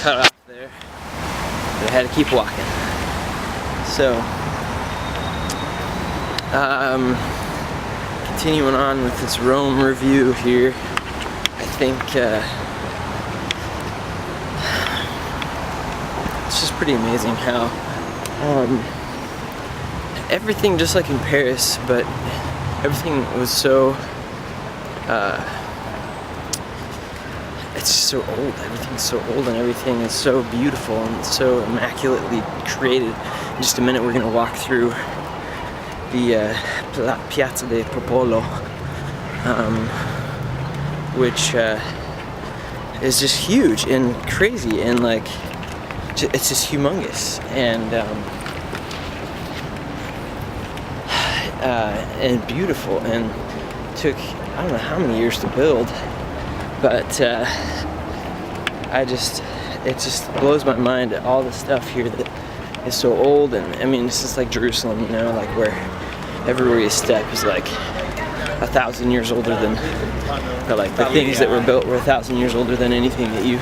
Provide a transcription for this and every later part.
cut off there, but I had to keep walking. So, continuing on with this Rome review here, I think it's just pretty amazing how everything, just like in Paris, but everything was so it's just so old. Everything's so old and everything is so beautiful and so immaculately created. In just a minute we're gonna walk through the Piazza del Popolo, which is just huge and crazy and like it's just humongous and beautiful, and took I don't know how many years to build, but it just blows my mind at all the stuff here that is so old. And I mean, it's just like Jerusalem, you know, like where everywhere you step is like 1,000 years older than, or like the things that were built were 1,000 years older than anything that you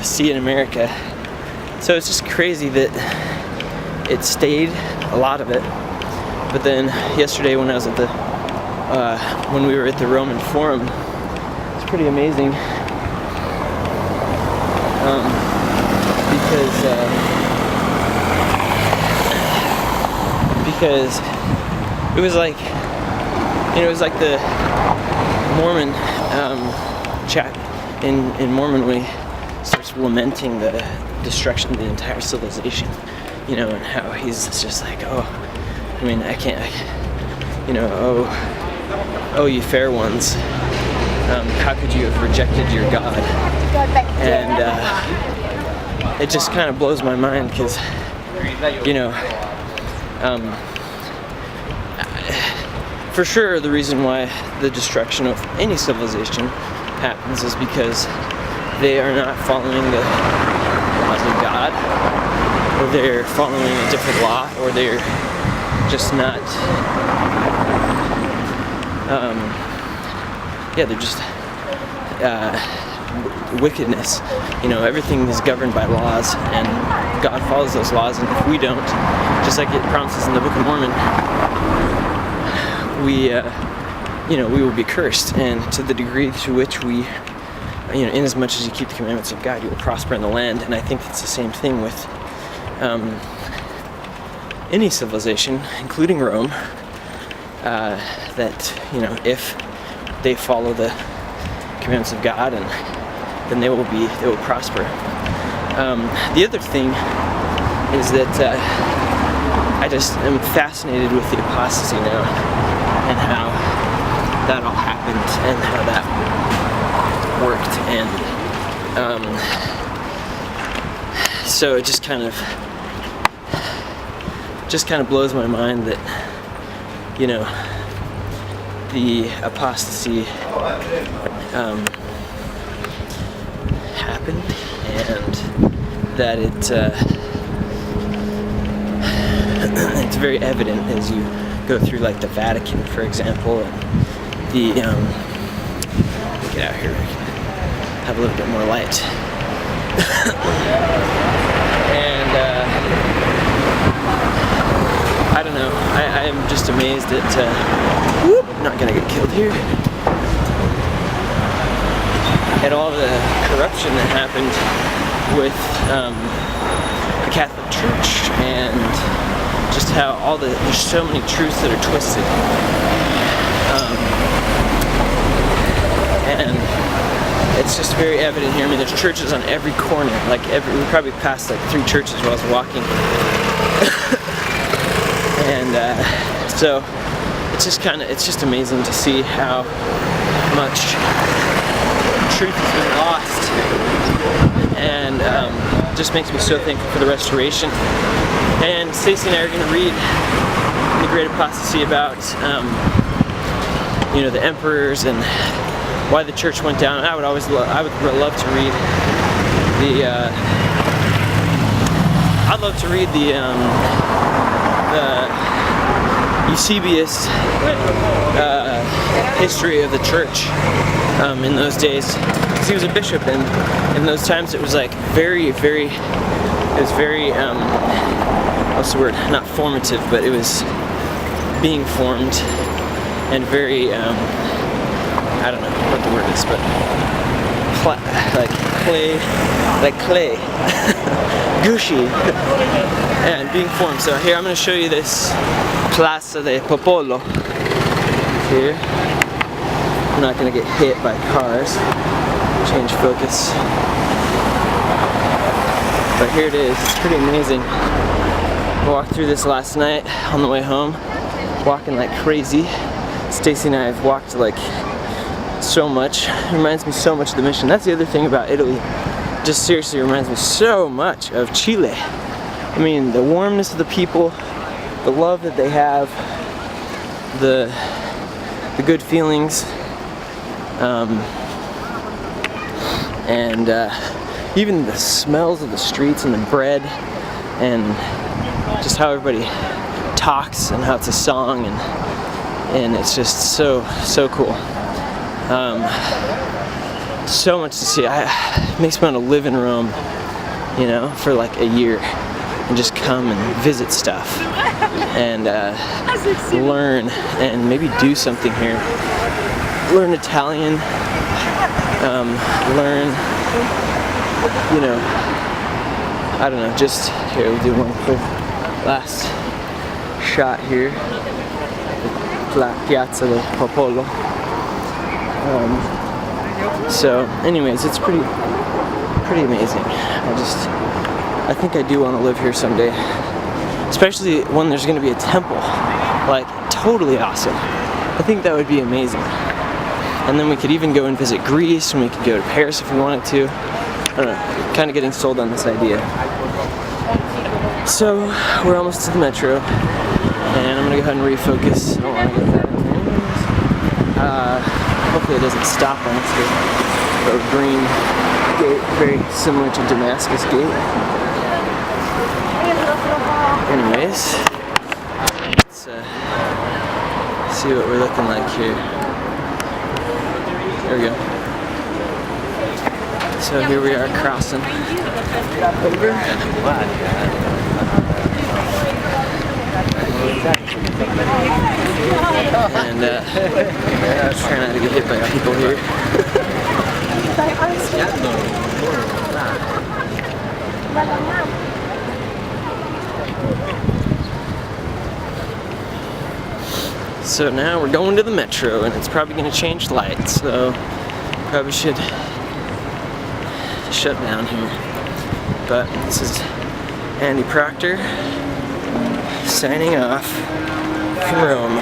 see in America. So it's just crazy that it stayed, a lot of it. But then yesterday when I was at the when we were at the Roman Forum, it's pretty amazing because it was like, you know, it was like the Mormon chap in Mormon when he starts lamenting the destruction of the entire civilization, you know, and how he's just like, oh, I mean, I can't, you know, oh, you fair ones, how could you have rejected your God? And it just kind of blows my mind because, you know, for sure the reason why the destruction of any civilization happens is because they are not following the laws of God, or they're following a different law, or they're just not, they're just wickedness. You know, everything is governed by laws, and God follows those laws, and if we don't, just like it promises in the Book of Mormon, we will be cursed. And to the degree to which we, you know, in as much as you keep the commandments of God, you will prosper in the land. And I think it's the same thing with any civilization, including Rome, that, you know, if they follow the commandments of God, and then they will prosper. The other thing is that I just am fascinated with the apostasy now, and how that all happened, and how that worked, and so it just kind of blows my mind that, you know, the apostasy happened, and that it's very evident as you go through, like, the Vatican, for example, and the get out here, have a little bit more light. And I don't know, I am just amazed at I'm not gonna get killed here, at all the corruption that happened with the Catholic Church, and just how there's so many truths that are twisted, and it's just very evident here. I mean, there's churches on every corner, like we probably passed like 3 churches while I was walking. And so it's just amazing to see how much truth has been lost, and just makes me so thankful for the restoration. And Stacey and I are going to read in the Great Apostasy about you know, the emperors and why the church went down. I would love to read the I'd love to read the Eusebius history of the church in those days. Because he was a bishop, and in those times it was like very, very, it was very, what's the word? Not formative, but it was being formed, and very, I don't know what the word is, but like clay, gushy, and being formed. So here I'm going to show you this Plaza de Popolo here. I'm not going to get hit by cars. Change focus. But here it is. It's pretty amazing. I walked through this last night on the way home, walking like crazy. Stacy and I have walked like so much. It reminds me so much of the mission. That's the other thing about Italy. Just seriously reminds me so much of Chile. I mean, the warmness of the people, the love that they have, the good feelings, and even the smells of the streets and the bread, and just how everybody talks and how it's a song, and it's just so cool. So much to see. It makes me want to live in Rome, you know, for like a year, and just come and visit stuff, and learn, and maybe do something here. Learn Italian, learn, you know, I don't know, just, here, we'll do one quick last shot here, La Piazza del Popolo. So anyways, it's pretty amazing. I think I do want to live here someday, especially when there's going to be a temple, like totally awesome. I think that would be amazing. And then we could even go and visit Greece, and we could go to Paris if we wanted to. I don't know, kind of getting sold on this idea. So we're almost to the metro, and I'm going to go ahead and refocus. I don't want to get that in there. Hopefully it doesn't stop on us here. A green gate, very similar to Damascus Gate. Anyways, let's see what we're looking like here. There we go. So here we are crossing over. And trying not to get hit by people here. So now we're going to the metro, and it's probably going to change lights, so probably should shut down here. But this is Andy Proctor signing off from Rome.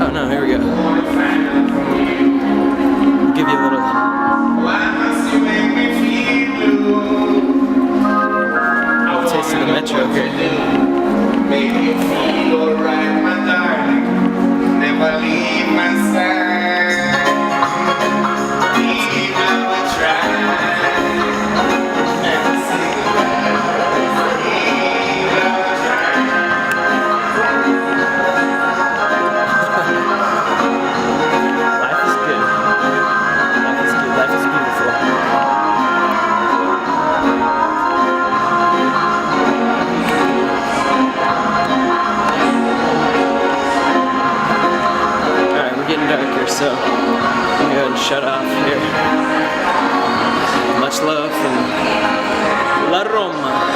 Oh no, here we go. I'll give you a little taste of the metro here. Make me feel alright, my darling. Never leave my side. Even we try. So I'm gonna go ahead and shut off here. Much love from La Roma.